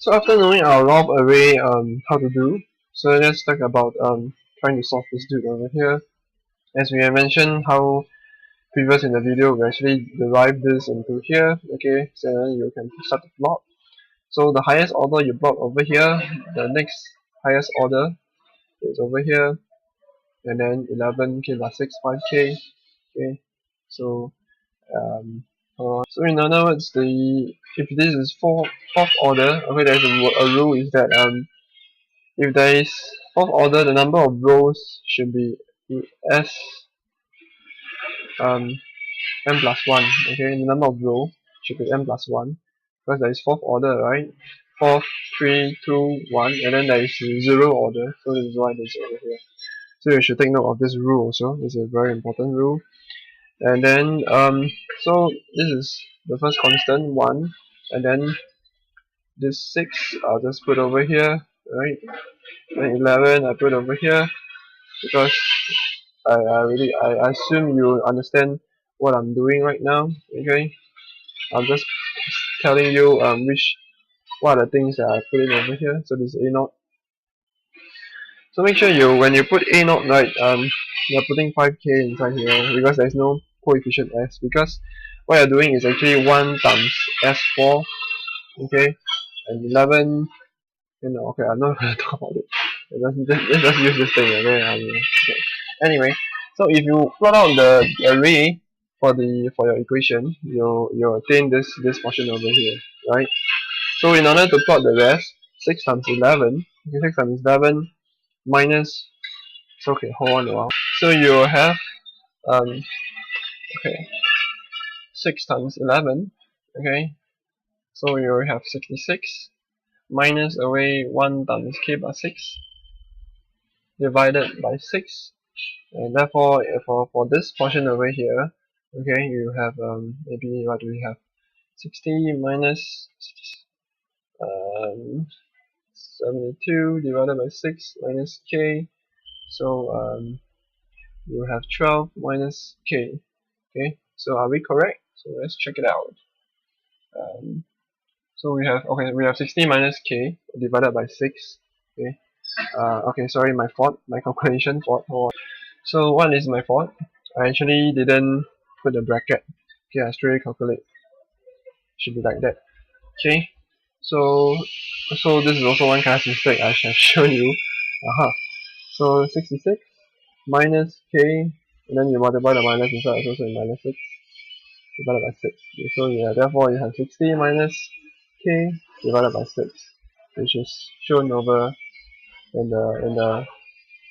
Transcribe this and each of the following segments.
So after knowing our law of array how to do, so let's talk about trying to solve this dude over here. As we have mentioned how previous in the video, we actually derive this into here. Okay, so you can start to plot. So the highest order you plot over here, the next highest order is over here, and then 11k plus 6, 5k. Okay, so so in other words, if this is fourth order, okay, there's a rule is that if there is fourth order, the number of rows should be s um n plus 1. Okay, the number of rows should be n plus 1 because there is fourth order, right? 4, 3, 2, 1, and then there is 0 order, so this is why this is over here. So you should take note of this rule also. This is a very important rule. And then so this is the first constant 1, and then this 6 I'll just put over here, right? And 11 I put over here because I assume you understand what I'm doing right now. Okay, I'm just telling you what are the things that I put in over here. So this is A0. So make sure when you put A0, right, you're putting 5k inside here because there's no coefficient s, because what you're doing is actually 1 times s4, okay, and 11, okay, I'm not going to talk about it. Let's just use this thing, okay? Okay. Anyway, so if you plot out the array for your equation, you obtain this portion over here, right? So in order to plot the rest, 6 times 11, okay, 6 times 11 minus, so okay, hold on a while. So you have okay, 6 times 11, okay, so you have 66 minus away 1 times k plus 6 divided by 6, and therefore for this portion over here, okay, you have maybe what do we have, 60 minus 72 divided by 6 minus k, so you have 12 minus k. Okay, so are we correct? So let's check it out. So we have 60 minus k divided by 6. Okay, okay, sorry, my calculation fault. So what is my fault? I actually didn't put the bracket. Okay, I straight calculate. Should be like that. Okay, so this is also one class mistake I have shown you. So 66 minus k, and then you multiply the minus inside, so minus 6 divided by 6. Okay, so yeah, therefore you have 60 minus k divided by 6, which is shown over in the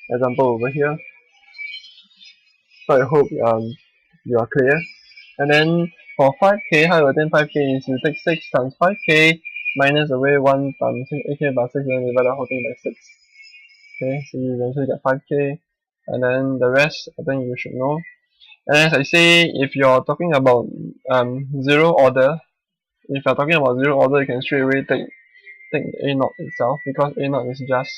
example over here. So I hope you are clear. And then for 5k, how you obtain 5k is you take 6 times 5k minus away 1 times 8k plus 6, and then divide the whole thing by 6. Okay, so you eventually get 5k, and then the rest I think you should know. And as I say, if you're talking about 0 order, if you're talking about 0 order, you can straight away take A0 itself, because A0 is just,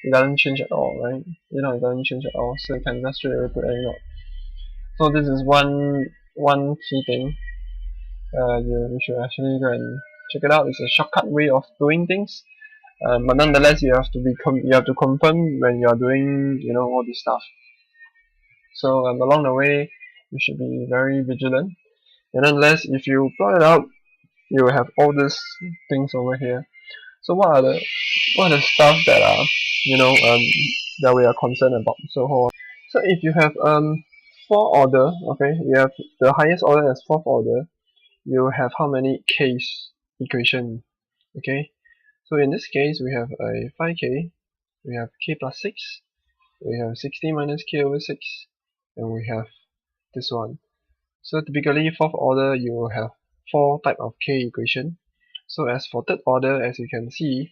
it doesn't change at all, right? A0 doesn't change at all, so you can just straight away put A0. So this is one key thing. You should actually go and check it out. It's a shortcut way of doing things. But nonetheless, you have to confirm when you are doing all this stuff. So along the way, you should be very vigilant. And nonetheless, if you plot it out, you will have all these things over here. So what are the stuff that are that we are concerned about? So if you have fourth order, okay, you have the highest order as fourth order, you have how many k's equation? Okay, so in this case we have a 5k, we have k plus 6, we have 60 minus k over 6, and we have this one. So typically fourth order you will have 4 type of k equation. So as for third order, as you can see,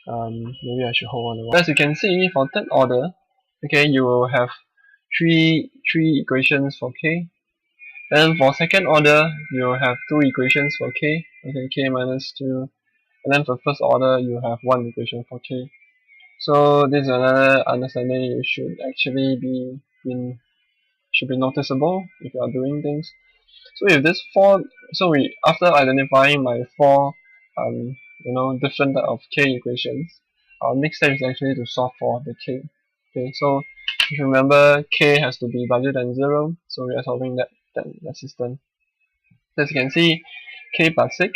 maybe I should hold on a while. As you can see, for third order, okay, you will have three equations for k. Then for second order, you will have 2 equations for k. Okay, k minus 2. And then for first order, you have 1 equation for k. So this is another understanding you should actually be noticeable if you are doing things. So if this 4, so after identifying my 4 different type of k equations, our next step is actually to solve for the k. Okay, so if you remember, k has to be larger than 0, so we are solving that system. As you can see, k plus 6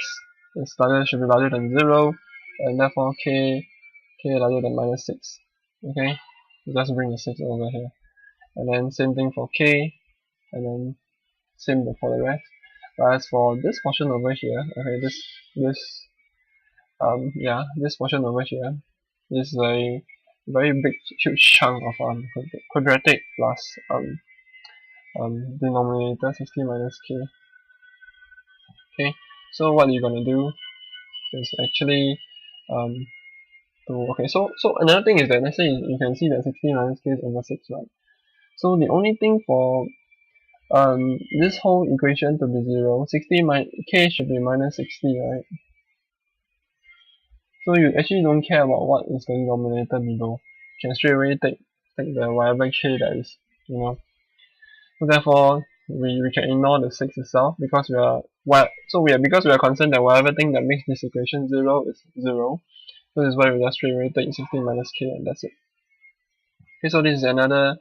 should be larger than 0, and therefore k larger than minus 6. Okay, so just bring the 6 over here, and then same thing for k, and then same for the rest. But as for this portion over here, okay, this portion over here is a very big, huge chunk of quadratic plus denominator 60 minus k. Okay, so what you're gonna do is actually so another thing is that, let's say you can see that 60 minus k is over 6, right? So the only thing for this whole equation to be 0, k should be minus 60, right? So you actually don't care about what is the denominator below. You can straight away take the whatever k that is, So therefore, we can ignore the 6 itself because because we are concerned that whatever thing that makes this equation 0 is 0. So this is why we just straight away take 60 minus k, and that's it. Okay, so this is another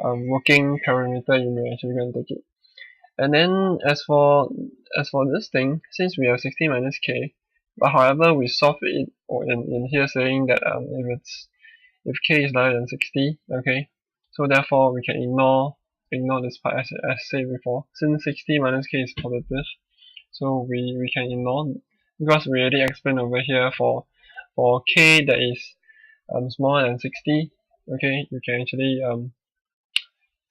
working parameter you may actually go and take it. And then as for this thing, since we have 60 minus k, but however we solve it in here saying that if k is larger than 60, okay, so therefore we can ignore this part as said before. Since 60 minus k is positive, so we can ignore, because we already explained over here for k that is smaller than 60, okay, you can actually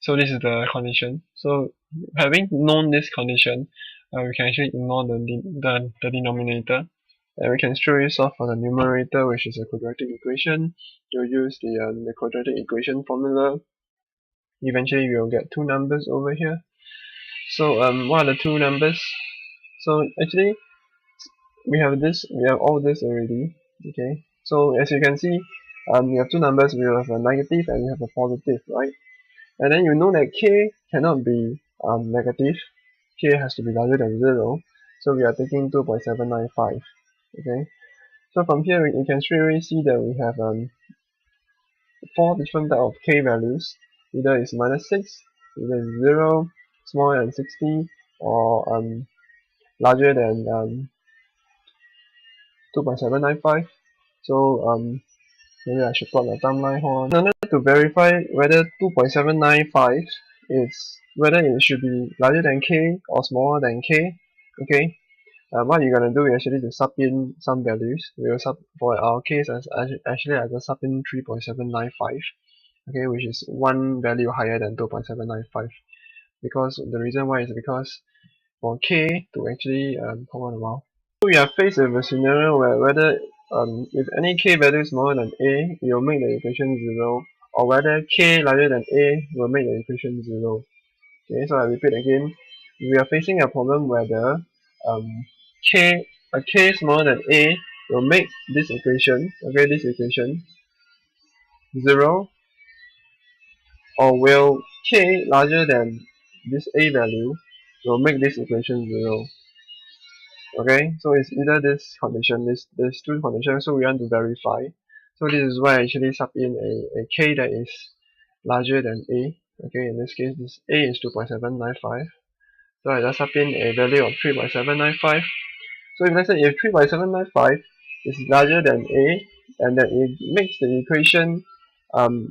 so this is the condition. So having known this condition, we can actually ignore the denominator, and we can straight away solve for the numerator, which is a quadratic equation. You'll use the quadratic equation formula. Eventually we will get two numbers over here. So what are the two numbers? So actually we have all this already. Okay, so as you can see, we have two numbers. We have a negative and we have a positive, right? And then you know that k cannot be negative. K has to be larger than 0. So we are taking 2.795. Okay, so from here you can straight away see that we have 4 different type of k values. Either it's minus 6, either it's 0, smaller than 60, or larger than 2.795. So maybe I should plot the timeline here. In order to verify whether 2.795 is whether it should be larger than k or smaller than k, okay, what you're gonna do is actually to sub in some values. We will for our case actually I just sub in 3.795, okay, which is one value higher than 2.795. Because the reason why is because for k to actually hold on a while. So we are faced with a scenario where whether if any k value is smaller than a, it will make the equation 0, or whether k larger than a will make the equation 0. Okay, so I repeat again, we are facing a problem whether a k smaller than a will make this equation, okay, 0, or will k larger than this a value will make this equation 0. Okay, so it's either this condition, there's two conditions, so we want to verify. So this is why I actually sub in a k that is larger than a. Okay, in this case this a is 2.795. So I just sub in a value of 3.795. So if let's say if 3.795 is larger than a, and that it makes the equation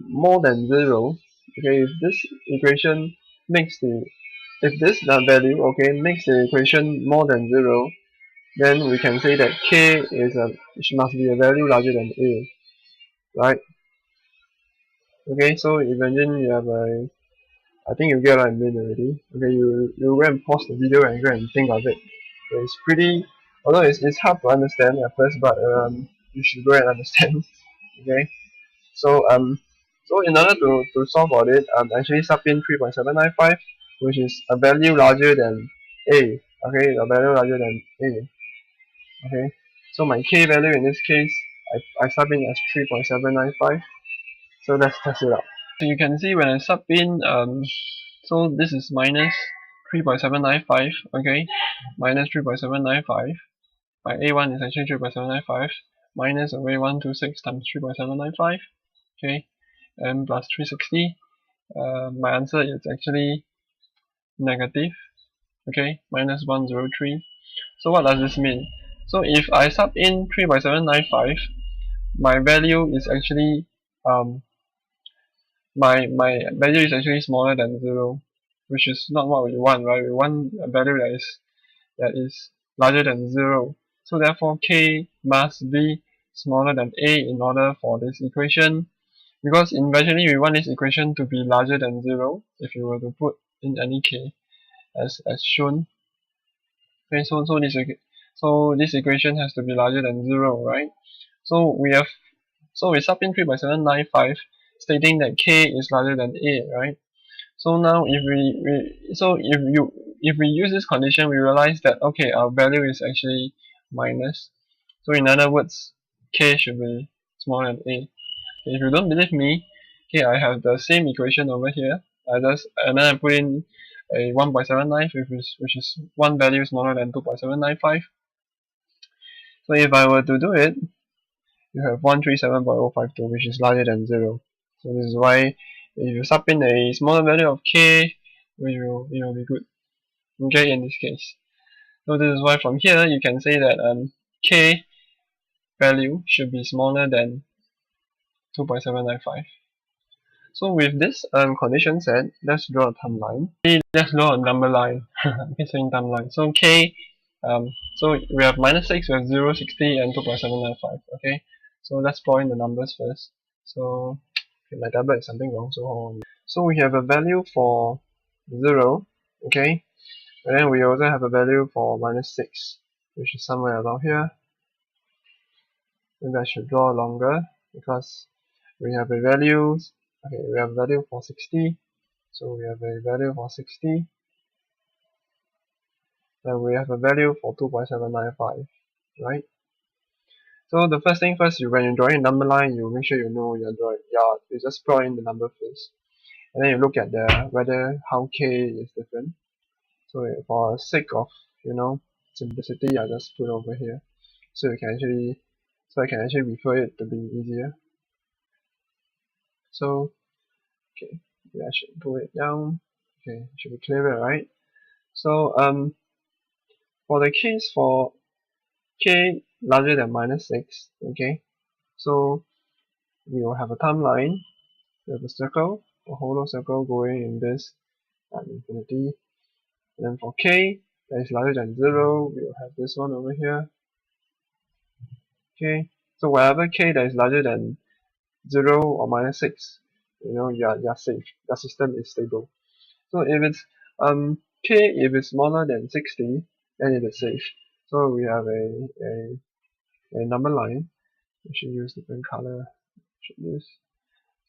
more than 0, okay, if this equation makes value, okay, makes the equation more than 0, then we can say that k must be a value larger than a, right? Okay, so imagine you have I think you get what I mean already. Okay, you go and pause the video and go and think of it. Okay, it's pretty, although it's hard to understand at first, but you should go and understand. Okay, so in order to solve for it, actually sub in 3.795, which is a value larger than a. Okay, a value larger than a. Okay, so my k value in this case, I sub in as 3.795. So let's test it out. So you can see when I sub in, so this is minus 3.795, okay, minus 3.795. my A1 is actually 3.795 minus away 126 times 3.795, okay, and plus 360. My answer is actually negative, okay, minus 103. So what does this mean? So if I sub in 3.795, my value is actually my value is actually smaller than 0, which is not what we want, right? We want a value that is larger than 0. So therefore k must be smaller than a in order for this equation, because eventually we want this equation to be larger than 0 if you were to put in any k as shown. Okay, so this equation has to be larger than 0, right? So we sub in 3.795 stating that k is larger than a, right? So now if we use this condition, we realize that okay, our value is actually minus. So in other words, k should be smaller than a. If you don't believe me, okay, I have the same equation over here. And then I put in a 1.79, which is one value smaller than 2.795. So if I were to do it, you have 137.052, which is larger than 0. So this is why if you sub in a smaller value of k, it will be good. Okay, in this case. So this is why from here you can say that k value should be smaller than 2.795. So with this condition set, let's draw a timeline. Let's draw a number line. Okay, saying timeline. So k, so we have minus 6, we have 0, 60, and 2.795. Okay, so let's plot in the numbers first. So okay, my tablet is something wrong. So we have a value for 0. Okay, and then we also have a value for minus 6, which is somewhere around here. Maybe I should draw longer because we have a value. Okay, we have a value for 60. So we have a value for 60. And we have a value for 2.795, right? So the first thing first, when you're drawing a number line, you make sure you know you're drawing. Yeah, you just plot in the number first, and then you look at whether how k is different. So for sake of simplicity, I just put over here, so I can actually refer it to be easier. So okay, I should pull it down. Okay, it should be clearer, right? So for the case for k larger than minus 6, okay, so we will have a timeline. We have a circle, a hollow circle going in this infinity. And then for k that is larger than 0, we will have this one over here. Okay, so wherever k that is larger than 0 or minus 6, you're safe. Your system is stable. So if it's k if it's smaller than 60, then it is safe. So we have a number line. We should use different color. So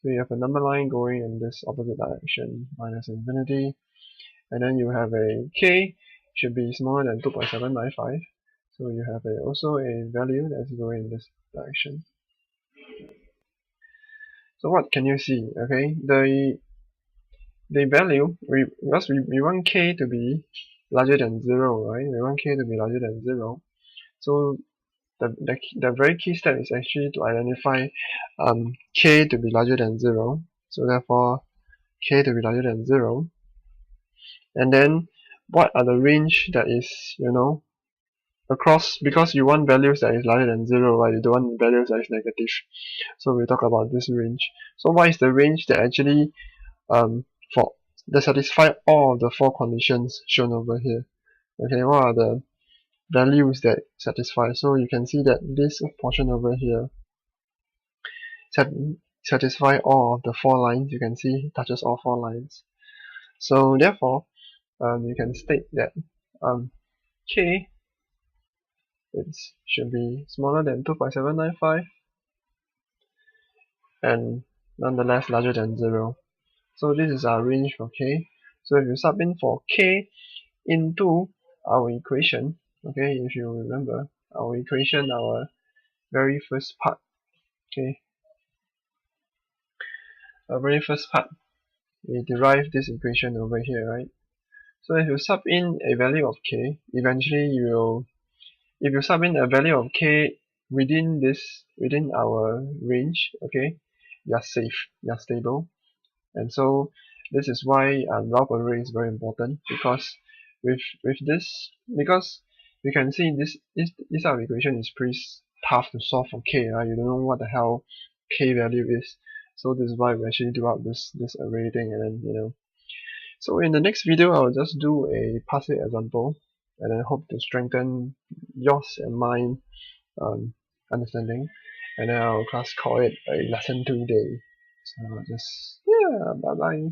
you have a number line going in this opposite direction, minus infinity, and then you have a k should be smaller than 2.795. So you have also a value that's going in this direction. So what can you see? Okay, the value because we want k to be larger than 0, right? We want k to be larger than 0. So the very key step is actually to identify k to be larger than 0. So therefore k to be larger than 0. And then what are the range that is across, because you want values that is larger than 0, right? You don't want values that is negative. So we talk about this range. So what is the range that actually that satisfy all of the 4 conditions shown over here? Okay, what are the values that satisfy? So you can see that this portion over here satisfy all of the 4 lines. You can see it touches all 4 lines. So therefore you can state that k should be smaller than 2.795 and nonetheless larger than 0. So this is our range for k. So if you sub in for k into our equation, okay, if you remember our equation, our very first part, okay, we derive this equation over here, right? So if you sub in a value of k, eventually you will if you sub in a value of k within our range, okay, you're safe, you're stable. And so this is why Routh array is very important, because with this, because you can see this type of equation is pretty tough to solve for k, right? You don't know what the hell k value is. So this is why we actually do out this array thing, and then So in the next video, I'll just do a passive example, and I hope to strengthen yours and mine understanding. And then I'll just call it a lesson 2 day. So just, yeah, bye bye.